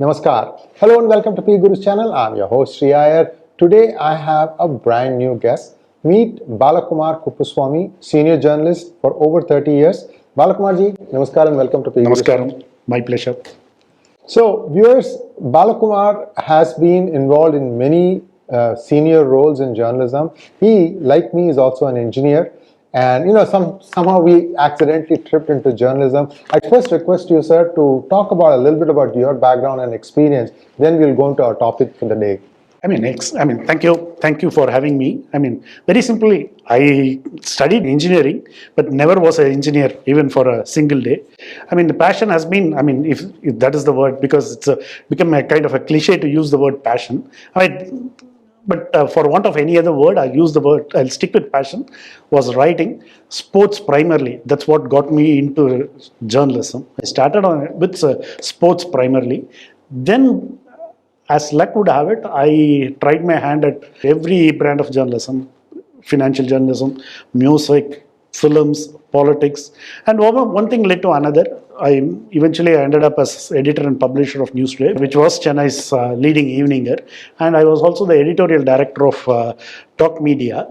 Namaskar. Hello and welcome to PGurus channel. I'm your host 𝗏𝗏𝗙𝗏. Today I have a brand new guest. Meet 𝗏𝗏𝗙𝗏𝗏𝗏𝗏, senior journalist for over 30 years. 𝗏𝗏𝗙 ji, Namaskar and welcome to PGurus. Namaskaram. My pleasure. So viewers, 𝗏𝗏𝗙 has been involved in many senior roles in journalism. He, like me, is also an engineer. And somehow we accidentally tripped into journalism. I first request you, sir, to talk about a little bit about your background and experience. Then we'll go into our topic for the day. Thank you for having me. Very simply, I studied engineering, but never was an engineer even for a single day. The passion has been, if that is the word, because it's become a kind of a cliche to use the word passion. But for want of any other word, I'll stick with passion, was writing, sports primarily. That's what got me into journalism. I started with sports primarily. Then, as luck would have it, I tried my hand at every brand of journalism, financial journalism, music, films, politics, and one thing led to another. I eventually ended up as editor and publisher of Newsway, which was Chennai's leading eveninger, and I was also the editorial director of Talk Media,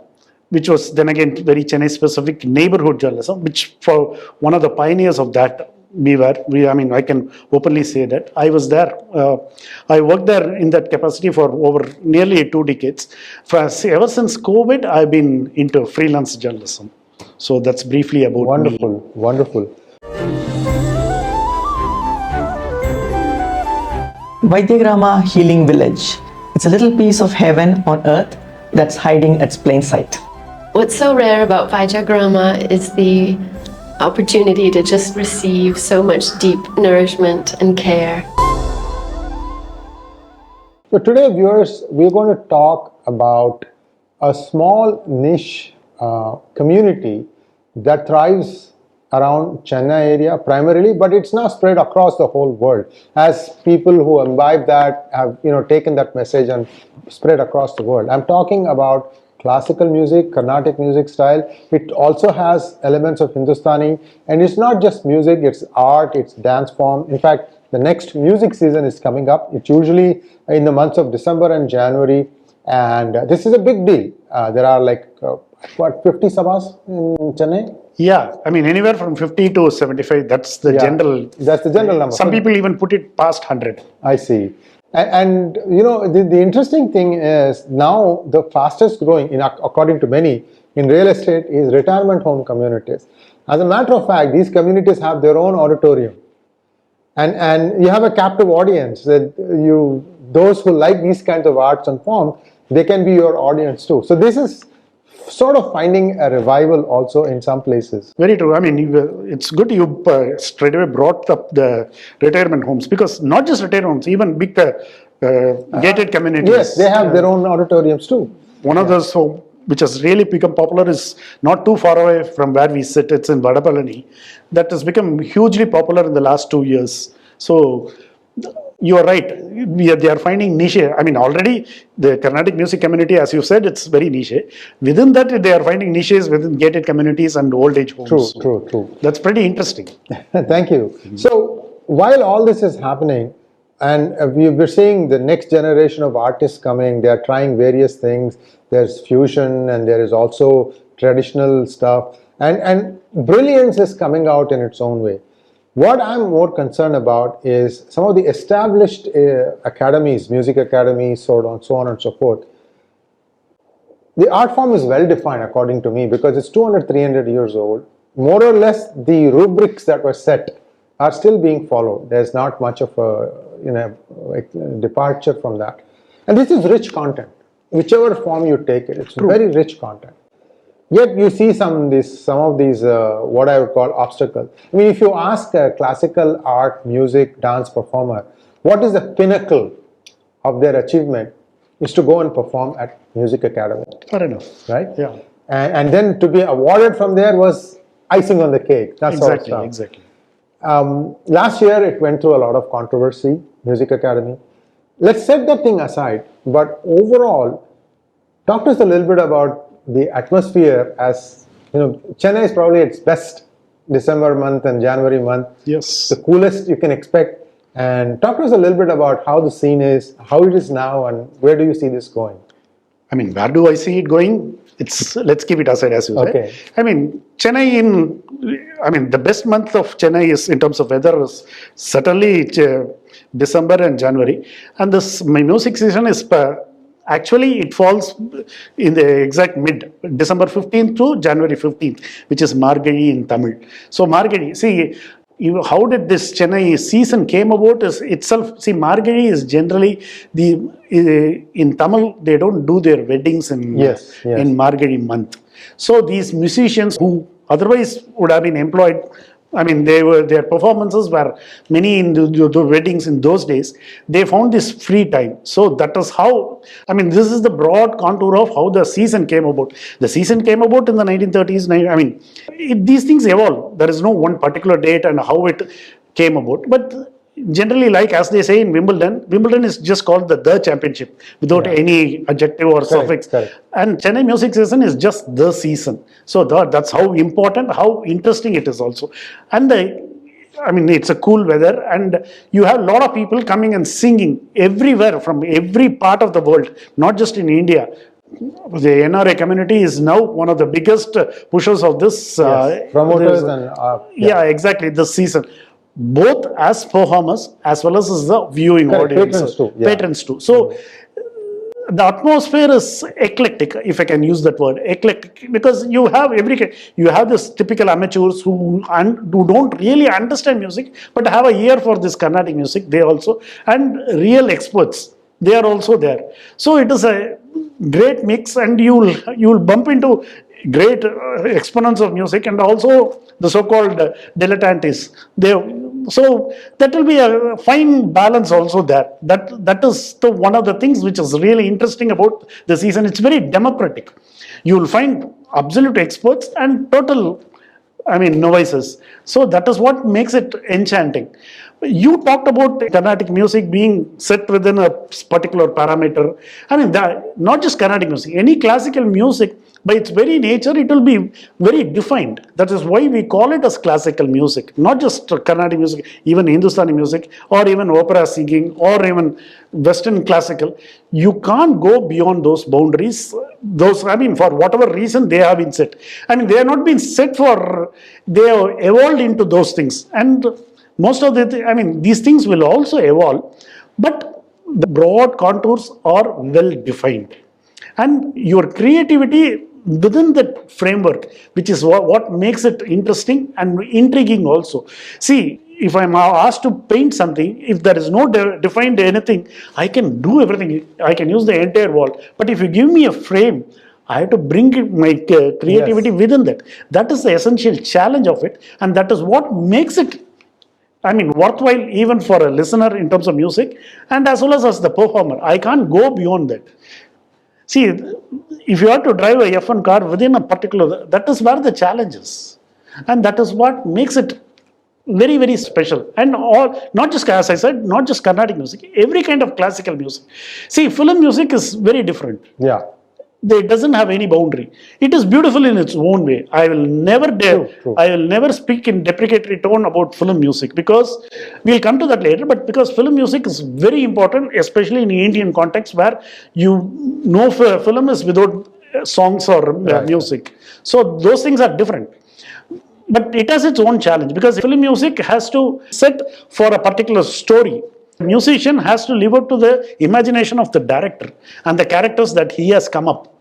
which was then again very Chennai-specific neighborhood journalism, which for one of the pioneers of that I can openly say that I was there. I worked there in that capacity for over nearly 2 decades. Ever since COVID, I've been into freelance journalism. So that's briefly about me. Wonderful. 𝗥𝗘𝗙𝗘𝗥𝗘𝗡 Healing Village. It's a little piece of heaven on earth that's hiding at plain sight. What's so rare about 𝗥𝗘𝗙𝗘𝗥𝗘𝗡 is the opportunity to just receive so much deep nourishment and care. So today, viewers, we're going to talk about a small niche community that thrives around Chennai area primarily, but it's now spread across the whole world as people who imbibe that have taken that message and spread across the world. I'm talking about classical music, Carnatic music style. It also has elements of Hindustani, and it's not just music, it's art, it's dance form. In fact, the next music season is coming up. It's usually in the months of December and January, and this is a big deal. There are 50 sabhas in Chennai? Yeah, anywhere from 50 to 75, that's the general number. Some people even put it past 100. I see. And the interesting thing is now the fastest growing, according to many, in real estate is retirement home communities. As a matter of fact, these communities have their own auditorium. And you have a captive audience that those who like these kinds of arts and forms, they can be your audience too. So this is sort of finding a revival also in some places. Very true. It's good you straight away brought up the retirement homes, because not just retirement homes, even big gated communities. Yes, they have their own auditoriums too. One of those which has really become popular is not too far away from where we sit. It's in Vadapalani. That has become hugely popular in the last 2 years. So you are right. They are finding niche. Already the Carnatic music community, as you said, it's very niche. Within that, they are finding niches within gated communities and old age homes. True. That's pretty interesting. Thank you. So while all this is happening, and we're seeing the next generation of artists coming, they are trying various things. There's fusion and there is also traditional stuff. And brilliance is coming out in its own way. What I'm more concerned about is some of the established academies, music academies, so on and so forth. The art form is well defined according to me because it's 200, 300 years old. More or less the rubrics that were set are still being followed. There's not much of a departure from that. And this is rich content. Whichever form you take it, it's very rich content. Yet you see some of these what I would call obstacles. If you ask a classical art, music, dance performer, what is the pinnacle of their achievement is to go and perform at music academy. Fair enough. Right? Yeah. And then to be awarded from there was icing on the cake. That's exactly. Last year it went through a lot of controversy, music academy. Let's set that thing aside, but overall, talk to us a little bit about the atmosphere. As Chennai is probably its best December month and January month. Yes. The coolest you can expect, And talk to us a little bit about how the scene is, how it is now, and where do you see this going? I mean, where do I see it going? Let's keep it aside, as you Okay. say. I mean, the best month of Chennai is, in terms of weather, is certainly December and January. And my music season is, actually it falls in the exact mid, December 15th to January 15th, which is Margazhi in Tamil. So Margazhi, see, how did this Chennai season came about is itself, see, Margazhi is generally in Tamil, they don't do their weddings in Margazhi month. So these musicians who otherwise would have been employed, I mean, their performances were many in the weddings in those days. They found this free time. So that is how, I mean, this is the broad contour of how the season came about. The season came about in the 1930s. I mean, these things evolve. There is no one particular date and how it came about. But generally, like as they say in Wimbledon is just called the championship without any adjective or suffix. Correct. And Chennai music season is just the season. So that's how important, how interesting it is also. And it's a cool weather, and you have a lot of people coming and singing everywhere from every part of the world, not just in India. The NRA community is now one of the biggest pushers of this. Promoters exactly, this season. Both as performers as well as the viewing audience. Patrons too. So the atmosphere is eclectic, if I can use that word, eclectic, because you have this typical amateurs who don't really understand music, but have a ear for this Carnatic music. They also, and real experts, they are also there. So it is a great mix, and you'll bump into great exponents of music and also the so-called dilettantes. So that will be a fine balance also there. That is one of the things which is really interesting about the season. It's very democratic. You will find absolute experts and total, novices. So that is what makes it enchanting. You talked about Carnatic music being set within a particular parameter. Not just Carnatic music, any classical music, by its very nature, it will be very defined. That is why we call it as classical music, not just Carnatic music, even Hindustani music, or even opera singing, or even Western classical. You can't go beyond those boundaries. For whatever reason they have been set. They have not been set they have evolved into those things. And most of these things will also evolve, but the broad contours are well defined. And your creativity within that framework, which is what makes it interesting and intriguing also. See, if I'm asked to paint something, if there is no defined anything, I can do everything. I can use the entire wall. But if you give me a frame, I have to bring my creativity within that. That is the essential challenge of it. And that is what makes it worthwhile even for a listener in terms of music, and as well as the performer. I can't go beyond that. See, if you have to drive a F1 car within a particular, that is where the challenge is. And that is what makes it very, very special. And not just, as I said, not just Carnatic music, every kind of classical music. See, film music is very different. Yeah. It doesn't have any boundary. It is beautiful in its own way. I will never speak in deprecatory tone about film music, because we'll come to that later, but because film music is very important, especially in Indian context where film is without songs or music. So those things are different. But it has its own challenge, because film music has to set for a particular story. The musician has to live up to the imagination of the director and the characters that he has come up.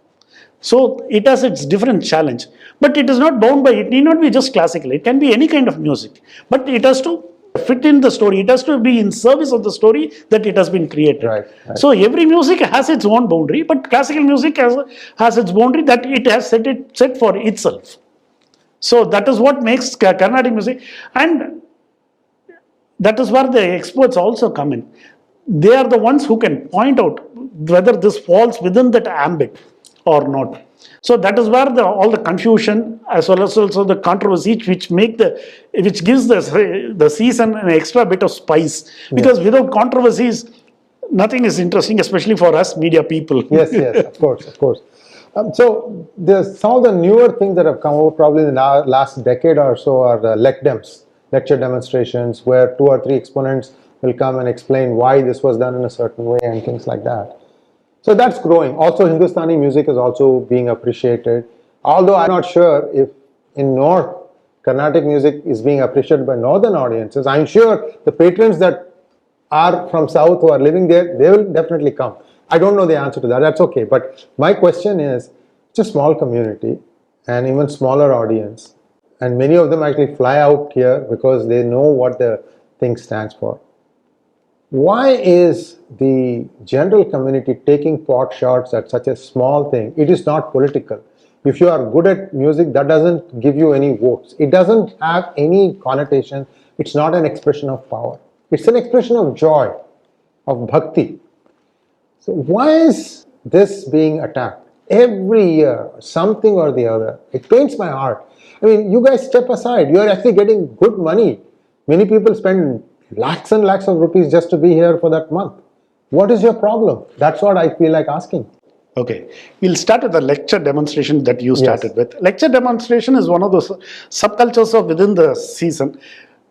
So it has its different challenge. But it is not bound by, it need not be just classical. It can be any kind of music. But it has to fit in the story. It has to be in service of the story that it has been created. Right. So every music has its own boundary, but classical music has its boundary that it has set for itself. So that is what makes Carnatic music, and that is where the experts also come in. They are the ones who can point out whether this falls within that ambit or not. So that is where all the confusion as well as also the controversies which gives the season an extra bit of spice. Because without controversies, nothing is interesting, especially for us media people. Yes, of course. So there's some of the newer things that have come over probably in the last decade or so are the lecture demonstrations, where 2 or 3 exponents will come and explain why this was done in a certain way and things like that. So that's growing. Also, Hindustani music is also being appreciated. Although I'm not sure if in North, Carnatic music is being appreciated by Northern audiences. I'm sure the patrons that are from South who are living there, they will definitely come. I don't know the answer to that. That's okay. But my question is, it's a small community and even smaller audience. And many of them actually fly out here because they know what the thing stands for. Why is the general community taking pot shots at such a small thing? It is not political. If you are good at music, that doesn't give you any votes. It doesn't have any connotation. It's not an expression of power. It's an expression of joy, of bhakti. So why is this being attacked? Every year, something or the other. It pains my heart. I mean, you guys step aside. You are actually getting good money. Many people spend lakhs and lakhs of rupees just to be here for that month. What is your problem? That's what I feel like asking. Okay, we'll start with the lecture demonstration that you started with. Lecture demonstration is one of those subcultures of within the season.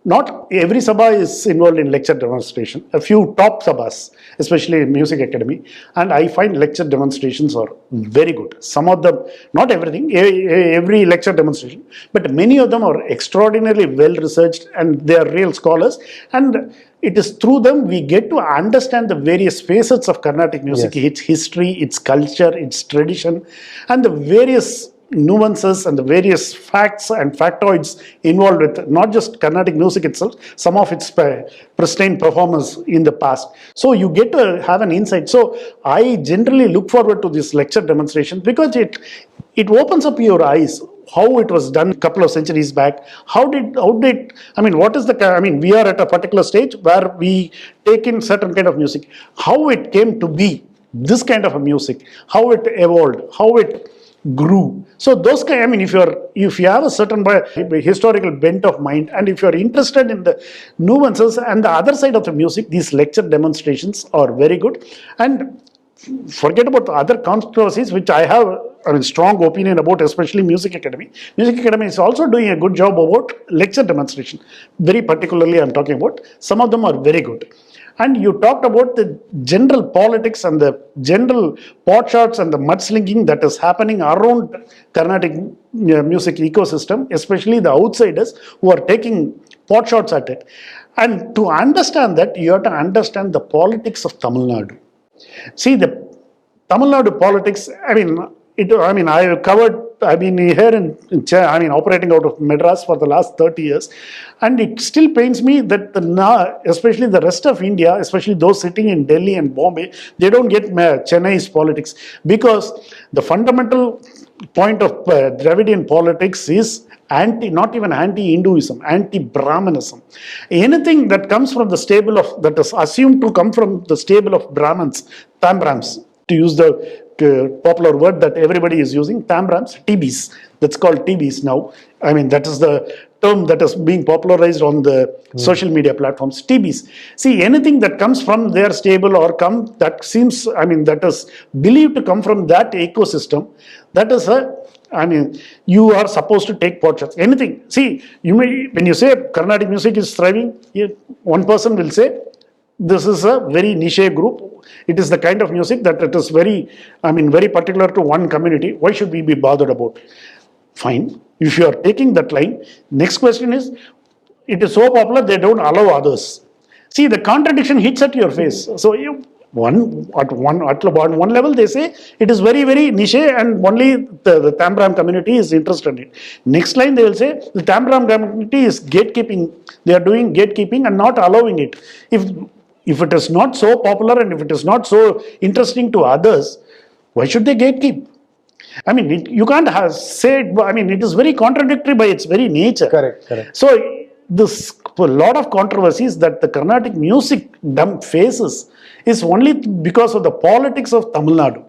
Not every sabha is involved in lecture demonstration. A few top sabhas, especially in music academy, and I find lecture demonstrations are very good. Some of them, not everything, every lecture demonstration, but many of them are extraordinarily well researched and they are real scholars. And it is through them we get to understand the various facets of Carnatic music, its history, its culture, its tradition, and the various nuances and the various facts and factoids involved with not just Carnatic music itself, some of its pristine performance in the past. So you get to have an insight. So I generally look forward to this lecture demonstration because it opens up your eyes. How it was done a couple of centuries back. What is we are at a particular stage where we take in certain kind of music. How it came to be this kind of a music, how it evolved, how it grew. So those kind, if you have a certain historical bent of mind, and if you are interested in the nuances and the other side of the music, these lecture demonstrations are very good. And forget about the other controversies, which I have strong opinion about, especially Music Academy. Music Academy is also doing a good job about lecture demonstration. Very particularly, I'm talking about. Some of them are very good. And you talked about the general politics and the general pot shots and the mudslinging that is happening around Carnatic music ecosystem, especially the outsiders who are taking pot shots at it. And to understand that, you have to understand the politics of Tamil Nadu. See, the Tamil Nadu politics, I've been here operating out of Madras for the last 30 years. And it still pains me that especially the rest of India, especially those sitting in Delhi and Bombay, they don't get Chennai's politics. Because the fundamental point of Dravidian politics is not even anti-Hinduism, anti-Brahmanism. Anything that comes from the stable of, that is assumed to come from the stable of Brahmins, Tambrams, to use the popular word that everybody is using, Tambrams, TBs. That's called TBs now. That is the term that is being popularized on the social media platforms, TBs. See, anything that comes from their stable or that seems, that is believed to come from that ecosystem, that is you are supposed to take pot shots. Anything. See, when you say Carnatic music is thriving, one person will say, this is a very niche group. It is the kind of music that it is very particular to one community. Why should we be bothered about? Fine. If you are taking that line, next question is, it is so popular they don't allow others. See, the contradiction hits at your face. So at one level they say it is very, very niche and only the Tambram community is interested in it. Next line they will say the Tambram community is gatekeeping. They are doing gatekeeping and not allowing it. If it is not so popular and if it is not so interesting to others, why should they gatekeep? You can't say it, it is very contradictory by its very nature. Correct. So, a lot of controversies that the Carnatic music faces is only because of the politics of Tamil Nadu.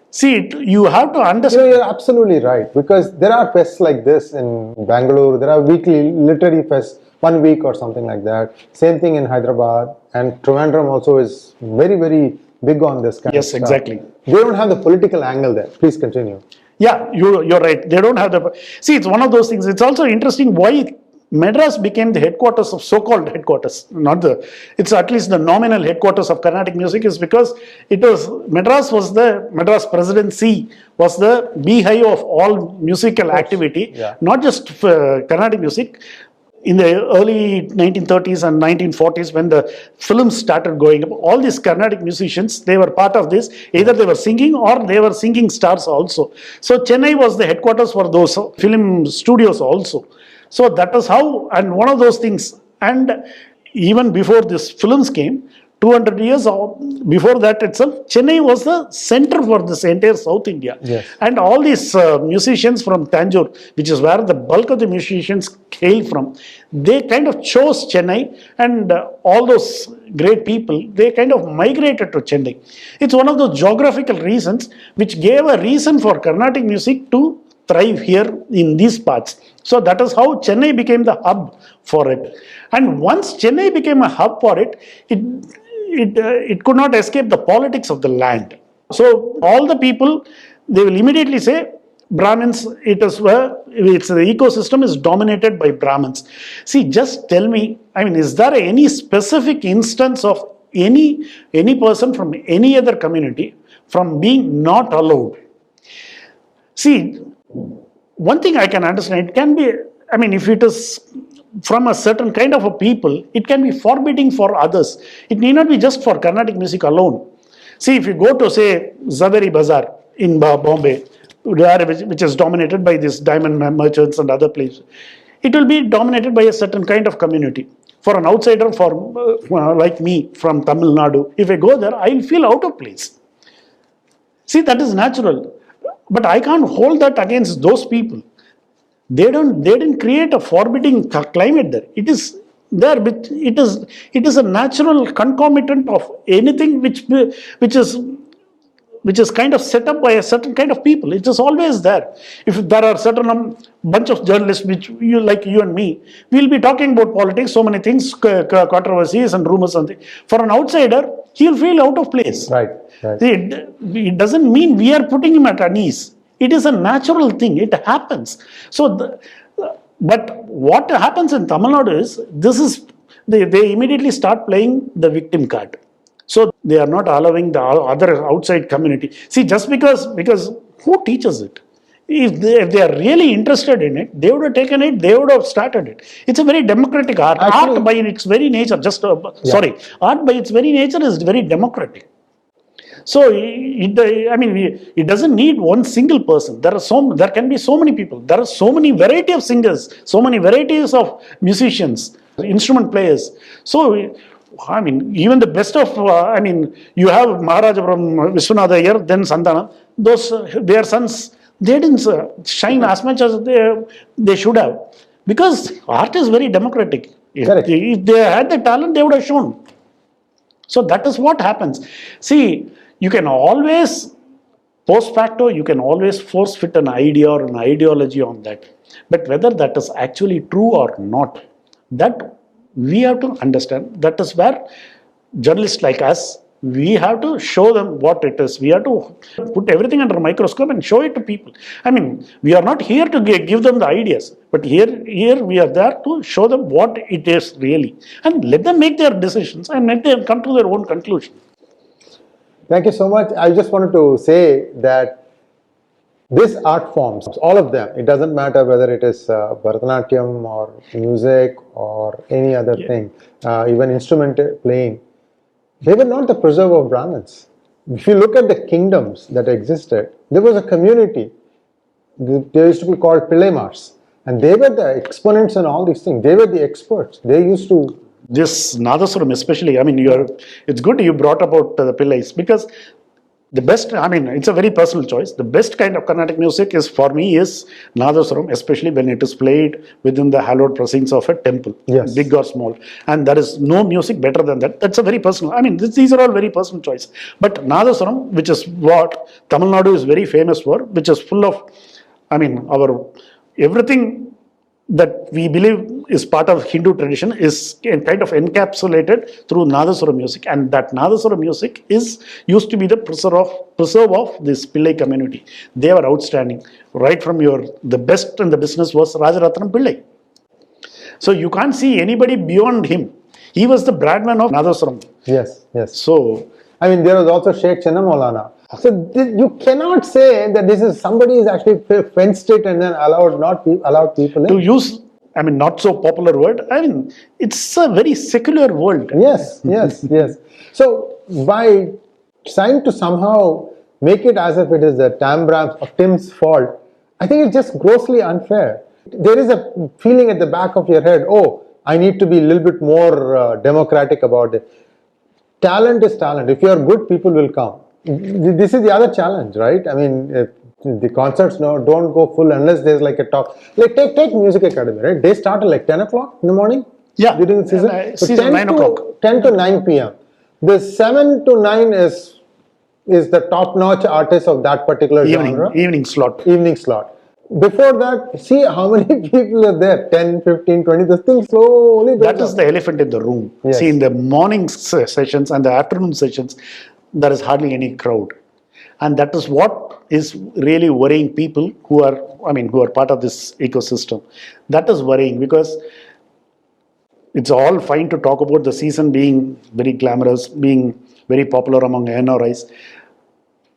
See, you have to understand. You're absolutely right, because there are fests like this in Bangalore. There are weekly literary fests, 1 week or something like that. Same thing in Hyderabad, and Trivandrum also is very, very big on this kind of stuff. Yes, exactly. They don't have the political angle there. Please continue. Yeah, you're right. They don't have the... See, it's one of those things. It's also interesting why Madras became the headquarters of so-called headquarters, not the, it's at least the nominal headquarters of Carnatic music is because it was, Madras Presidency was the beehive of all musical activity, not just Carnatic music. In the early 1930s and 1940s, when the films started going up, all these Carnatic musicians, they were part of this. Either they were singing or they were singing stars also. So Chennai was the headquarters for those film studios also. So that is how, and one of those things, and even before these films came, 200 years before that itself, Chennai was the center for this entire South India. Yes. And all these musicians from Tanjore, which is where the bulk of the musicians hail from, they kind of chose Chennai, and all those great people, they kind of migrated to Chennai. It's one of those geographical reasons which gave a reason for Carnatic music to thrive here in these parts. So that is how Chennai became the hub for it. And once Chennai became a hub for it, it could not escape the politics of the land. So all the people, they will immediately say, Brahmins, it's the ecosystem is dominated by Brahmins. See, just tell me, I mean, is there any specific instance of any person from any other community from being not allowed? See, one thing I can understand, it can be, I mean, if it is from a certain kind of a people, it can be forbidding for others. It need not be just for Carnatic music alone. See, if you go to, say, Zaveri Bazaar in Bombay, which is dominated by these diamond merchants and other places, it will be dominated by a certain kind of community. For an outsider, like me from Tamil Nadu, if I go there, I will feel out of place. See, that is natural. But I can't hold that against those people. They didn't create a forbidding climate there. It is there, but it is a natural concomitant of anything which is kind of set up by a certain kind of people. It is always there. If there are certain bunch of journalists, which like you and me, we will be talking about politics, so many things, controversies and rumors and things. For an outsider, he will feel out of place. Right. It doesn't mean we are putting him at unease. It is a natural thing. It happens. So, but what happens in Tamil Nadu is, they immediately start playing the victim card. So they are not allowing the other outside community. See, just because who teaches it? If they are really interested in it, they would have taken it, they would have started it. It's a very democratic art. Actually, art by its very nature, art by its very nature is very democratic. So it doesn't need one single person. There can be so many people. There are so many variety of singers, so many varieties of musicians, instrument players. So I mean, even the best of, you have Maharaja from Vishwanatha here, then Santana, their sons, they didn't shine as much as they should have. Because art is very democratic. If they had the talent, they would have shown. So that is what happens. See, you can always, post facto, you can always force fit an idea or an ideology on that. But whether that is actually true or not, that we have to understand. That is where journalists like us, we have to show them what it is. We have to put everything under a microscope and show it to people. I mean, we are not here to give them the ideas, but here we are there to show them what it is really. And let them make their decisions and let them come to their own conclusion. Thank you so much. I just wanted to say that these art forms, all of them, it doesn't matter whether it is Bharatanatyam or music or any other thing, even instrument playing, they were not the preserve of Brahmins. If you look at the kingdoms that existed, there was a community. They used to be called Pillaimars, and they were the exponents in all these things. They were the experts. They used to. This Nadaswaram especially, I mean, it's good you brought about the Pillais, because the best, I mean, it's a very personal choice. The best kind of Carnatic music for me is Nadaswaram, especially when it is played within the hallowed precincts of a temple, big or small. And there is no music better than that. That's a very personal, I mean, these are all very personal choice. But Nadaswaram, which is what Tamil Nadu is very famous for, which is full of, I mean, everything that we believe is part of Hindu tradition is kind of encapsulated through Nadaswara music, and that Nadaswara music used to be the preserve of this Pillai community. They were outstanding. Right from the best in the business was Rajaratnam Pillai. So you can't see anybody beyond him. He was the Bradman of Nadaswaram. Yes, yes. So, I mean, there was also Sheikh Chennai Maulana. So you cannot say that this is somebody is actually fenced it and then allowed people in. to use, I mean, not so popular word, I mean, it's a very secular world. Yes, yes, yes. So by trying to somehow make it as if it is the Tambram's or Tim's fault, I think it's just grossly unfair. There is a feeling at the back of your head, oh, I need to be a little bit more democratic about it. Talent is talent. If you are good, people will come. This is the other challenge, right? I mean, the concerts don't go full unless there's like a talk. Like take Music Academy, right? They start at like 10 o'clock in the morning. Yeah. During the season. So Season 10 9 o'clock. 10 to 9 p.m. The 7 to 9 is the top-notch artist of that particular genre. Evening slot. Evening slot. Before that, see how many people are there, 10, 15, 20, this thing slowly builds That is up. the elephant in the room. Yes. See, in the morning sessions and the afternoon sessions, there is hardly any crowd. And that is what is really worrying people who are part of this ecosystem. That is worrying because it's all fine to talk about the season being very glamorous, being very popular among NRIs.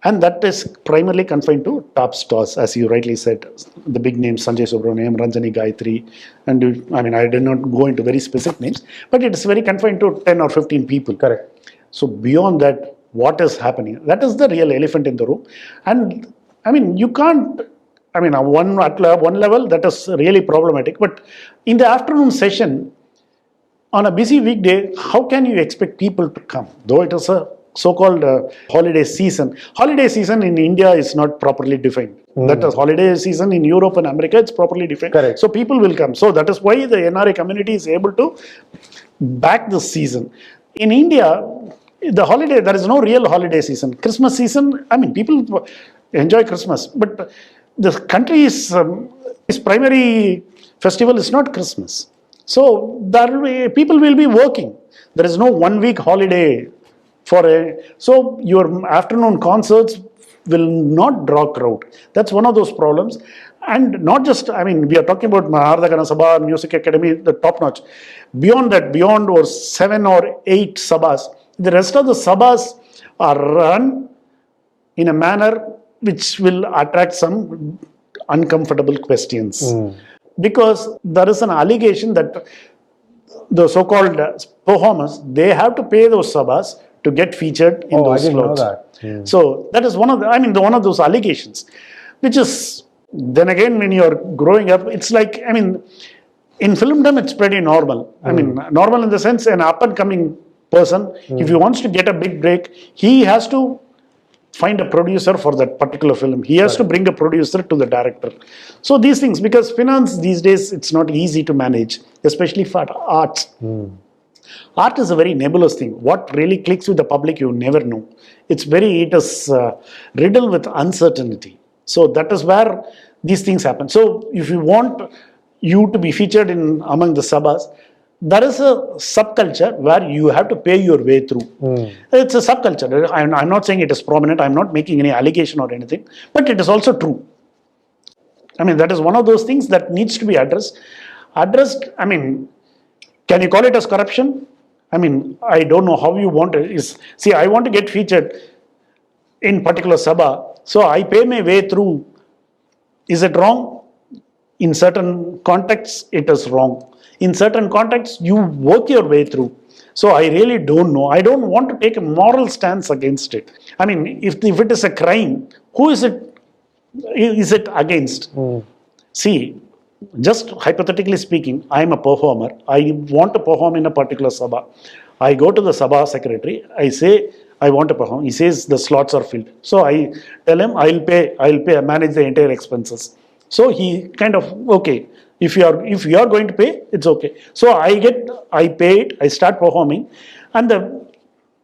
And that is primarily confined to top stars, as you rightly said. The big names, Sanjay Subramaniam, Ranjani Gayatri, and I did not go into very specific names, but it is very confined to 10 or 15 people. Correct. So beyond that, what is happening? That is the real elephant in the room. And I mean, you can't, at one level, that is really problematic. But in the afternoon session, on a busy weekday, how can you expect people to come? Though it is a so-called holiday season. Holiday season in India is not properly defined. That is holiday season in Europe and America, it's properly defined. Correct. So people will come. So that is why the NRI community is able to back this season. In India, there is no real holiday season. Christmas season, people enjoy Christmas, but the country's primary festival is not Christmas. So people will be working. There is no 1 week holiday so your afternoon concerts will not draw crowd. That's one of those problems. And not just, we are talking about Mahardagana Sabha, Music Academy, the top notch. Beyond that, beyond 7 or 8 sabhas, the rest of the sabhas are run in a manner which will attract some uncomfortable questions. Because there is an allegation that the so-called performers, they have to pay those sabhas to get featured in those I didn't slots. know that. So that is one of those allegations, which is, then again, when you're growing up, it's like, in filmdom, it's pretty normal. Normal in the sense, an up-and-coming person, if he wants to get a big break, he has to find a producer for that particular film. He has to bring a producer to the director. So these things, because finance these days, it's not easy to manage, especially for arts. Art is a very nebulous thing. What really clicks with the public, you never know. It is riddled with uncertainty. So that is where these things happen. So if you want you to be featured among the sabhas, there is a subculture where you have to pay your way through. It's a subculture. I'm not saying it is prominent. I'm not making any allegation or anything. But it is also true. That is one of those things that needs to be addressed. Can you call it as corruption? I don't know how you want it. See, I want to get featured in particular sabha, so I pay my way through. Is it wrong? In certain contexts, it is wrong. In certain contexts, you work your way through. So I really don't know. I don't want to take a moral stance against it. If it is a crime, who is it against? See, just hypothetically speaking, I am a performer. I want to perform in a particular sabha. I go to the sabha secretary. I say, I want to perform. He says the slots are filled. So I tell him, I'll pay, manage the entire expenses. So he kind of, okay, if you are going to pay, it's okay. So I pay it, I start performing, and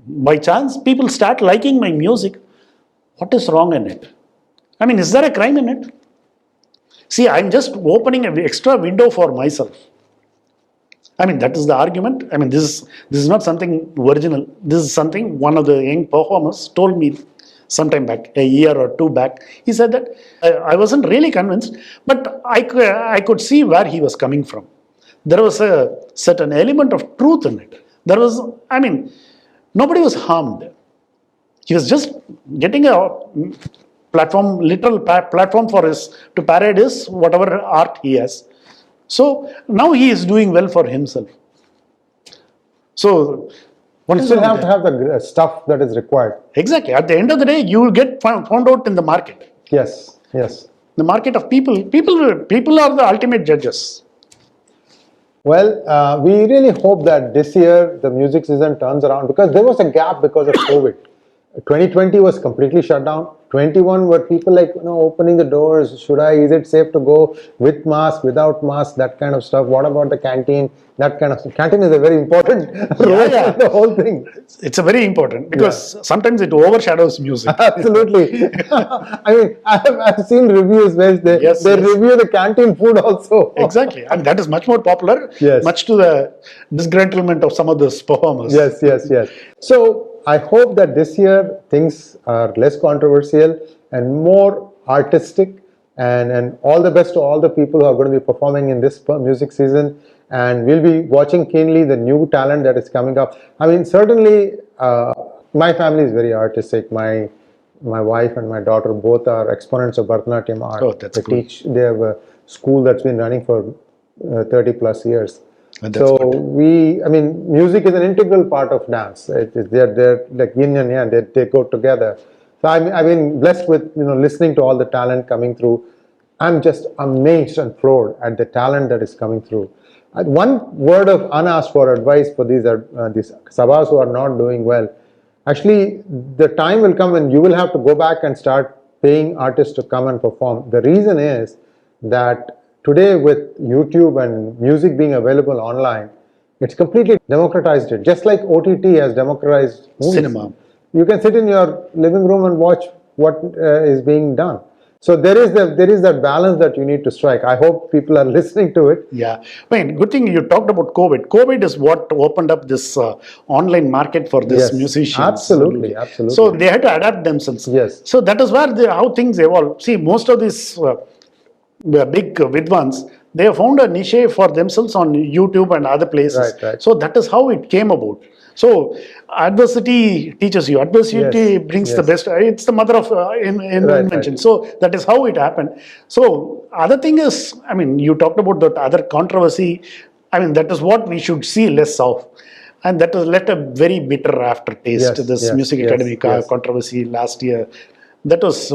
by chance, people start liking my music. What is wrong in it? Is there a crime in it? See, I'm just opening an extra window for myself. That is the argument. This is not something original. This is something one of the young performers told me sometime back, a year or two back. He said that I wasn't really convinced, but I could see where he was coming from. there was a certain element of truth in it. There was, I mean, nobody was harmed. He was just getting a platform, literal platform for to parade his whatever art he has. So now he is doing well for himself. So you still have to have the stuff that is required. Exactly. At the end of the day, you will get found out in the market. Yes, yes. The market of people. People are the ultimate judges. Well, we really hope that this year the music season turns around, because there was a gap because of COVID. 2020 was completely shut down. 21 were people like, opening the doors. Is it safe to go with mask, without mask, that kind of stuff. What about the canteen? That kind of stuff. Canteen is a very important role in the whole thing. It's a very important, because sometimes it overshadows music. Absolutely. I mean, I've seen reviews where they review the canteen food also. Exactly. And that is much more popular, much to the disgruntlement of some of those performers. Yes. So, I hope that this year things are less controversial and more artistic, and all the best to all the people who are going to be performing in this music season, and we'll be watching keenly the new talent that is coming up. I mean, certainly my family is very artistic. My wife and my daughter both are exponents of Bharatanatyam art. Oh, that's cool. They have a school that's been running for 30 plus years. So music is an integral part of dance. They're like yin and yang. They go together. So I've been blessed with listening to all the talent coming through. I'm just amazed and floored at the talent that is coming through. One word of unasked for advice for these sabhas who are not doing well. Actually, the time will come when you will have to go back and start paying artists to come and perform. The reason is that today, with YouTube and music being available online, it's completely democratized it. Just like OTT has democratized movies. Cinema. You can sit in your living room and watch what is being done. So there is that balance that you need to strike. I hope people are listening to it. Yeah. I mean, good thing you talked about COVID. COVID is what opened up this online market for these musicians. Absolutely. So they had to adapt themselves. Yes. So that is where how things evolve. See, most of these the big vidwans, they have found a niche for themselves on YouTube and other places. Right. So that is how it came about. So adversity teaches you. Adversity brings the best. It's the mother of invention. Right. So that is how it happened. So other thing is, I mean, you talked about that other controversy. I mean, that is what we should see less of. And that has left a very bitter aftertaste. This Music Academy controversy last year. That was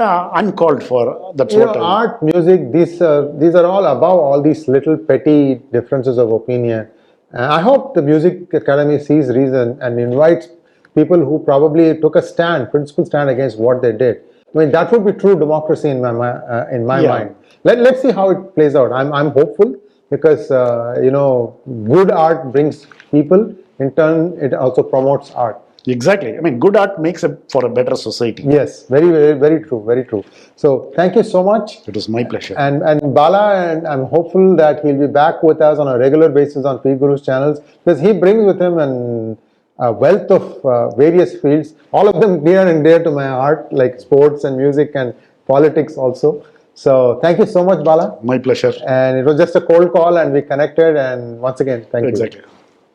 uncalled for. That's what art, music, these are all above all these little petty differences of opinion. I hope the Music Academy sees reason and invites people who probably took a principled stand against what they did. I mean, that would be true democracy in my mind. Let's see how it plays out. I'm hopeful, because good art brings people. In turn, it also promotes art. Exactly. I mean, good art makes for a better society. Yes, very true. So thank you so much. It was my pleasure. And Bala, and I'm hopeful that he'll be back with us on a regular basis on PGurus channels, because he brings with him a wealth of various fields, all of them near and dear to my heart, like sports and music and politics also. So thank you so much, Bala. My pleasure. And it was just a cold call and we connected, and once again, thank you. Exactly.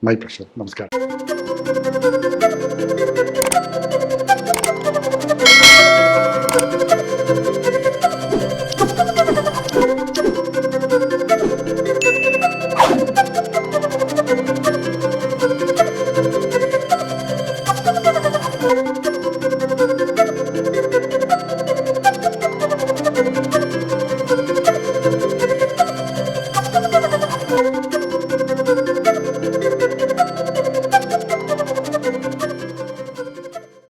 My pleasure. Namaskar.